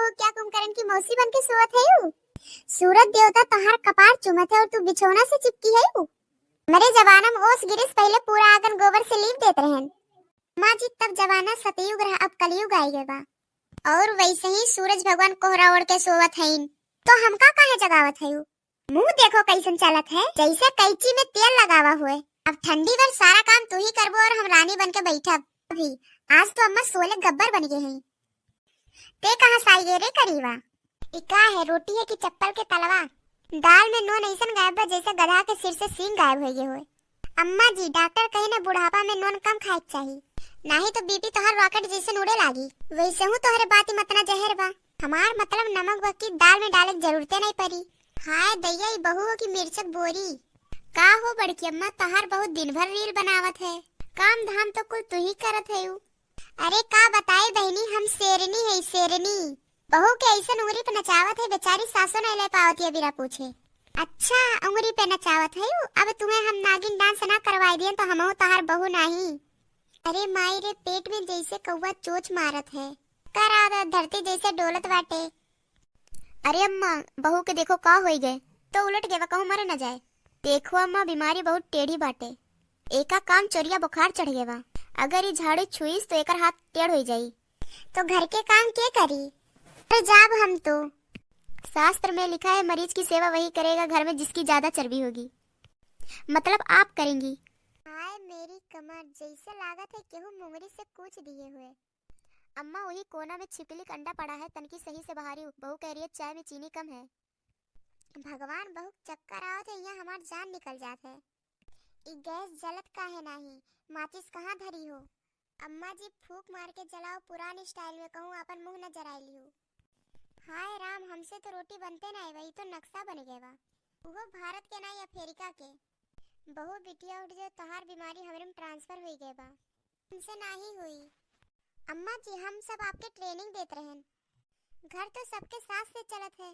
बहू क्या कुंभकर्ण की मौसी बन के सोवत है यू। सूरज देवता तोहार कपार चुमत है और तू बिछौना से चिपकी है यू। मेरे जवाना में ओस गिरिस पहले पूरा आंगन गोबर से लीप देत रहन। माँ जी तब जवाना सतयुग रहा, अब कलयुग आई गए बा। और वैसे ही सूरज भगवान कोहरा ओढ़ के सोवत हईन, तो हमका काहे जगावत है यू। मुंह देखो कैसन चलत है, जैसे कैंची में तेल लगावा हुए। अब ठंडी भर सारा काम तू ही करबो और हम रानी बन के बैठब। अभी आज तो अम्मा सोले गब्बर बन गए हैं। ते कहाँ साई गे रे करीवा। इका है रोटी है कि चप्पल के तलवा। दाल में नून ऐसन गायब बा जैसे गधा के सिर से सींग गायब हो गए हुए। अम्मा जी डॉक्टर कहे ना बुढ़ापा में नून कम खाए चाहिए, नहीं तो बीपी तोहर रॉकेट जैसे उड़े लागी। वैसे हूँ तोहरे बात मतना जहर बा। हमार मतलब नमक बकी दाल में डाले की जरूरते नहीं पड़ी। हाय दैया बहू की मिर्चक बोरी। का हो बड़की अम्मा तोहार बहुत दिन भर रील बनावत है, काम धाम तो कुल तू ही करत है यू। अरे का बताए बहनी, हम शेरनी है शेरनी। बहू के ऐसा उंगली पे नचावत है, बेचारी सासो नहीं ले पावती है बिना पूछे। अच्छा उंगली पे नचावत है यू। अब तुम्हें हम नागिन डांस ना करवाई दिए तो हम तोहार बहू नहीं। अरे माई रे पेट में जैसे कौवा चोच मारत है, करा धरती जैसे डोलत बाटे। अरे अम्मा बहू के देखो का हो गए, तो उलट गए कहूँ मर न जाए। देखो अम्मा बीमारी बहुत टेढ़ी बाटे, एका काम चोरिया बुखार चढ़ गए बा। अगर ये झाड़ू छुईस तो एकर हाथ टेढ़ हो जाई। तो घर के काम के करी। तो जाब हम तो शास्त्र में लिखा है मरीज की सेवा वही करेगा घर में जिसकी ज्यादा चर्बी होगी। मतलब आप करेंगी। हाय मेरी कमर, जैसे लागत है केहू मुंगरी से कूच दिए हुए। अम्मा वही कोना में छिपकली का अंडा पड़ा है, तनकी सही से बाहरी बहू कह रही है चाय में चीनी कम है। भगवान बहुत चक्कर आवत है, यहाँ हमार जान निकल जात है। ई गैस जलत काहे नहीं, माचिस कहाँ धरी हो। अम्मा जी फूक मार के जलाओ पुराने स्टाइल में, कहूँ अपन मुंह न जराई लियो। हाय राम हमसे तो रोटी बनते नहीं, वही तो नक्शा बन गए बा। वो भारत के नहीं अफ्रीका के। बहु बिटिया उठ जो तोहार बीमारी हमरे में ट्रांसफर हुई गए बा, हमसे नहीं हुई। अम्मा जी हम सब आपके ट्रेनिंग देते रहन, घर तो सबके साथ से चलत है।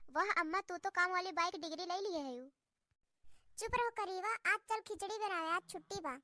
वाह अम्मा तू तो काम वाली बाइक डिग्री ले ली है यू। चुप रहो करीवा, आज चल खिचड़ी बनावे, आज छुट्टी बा।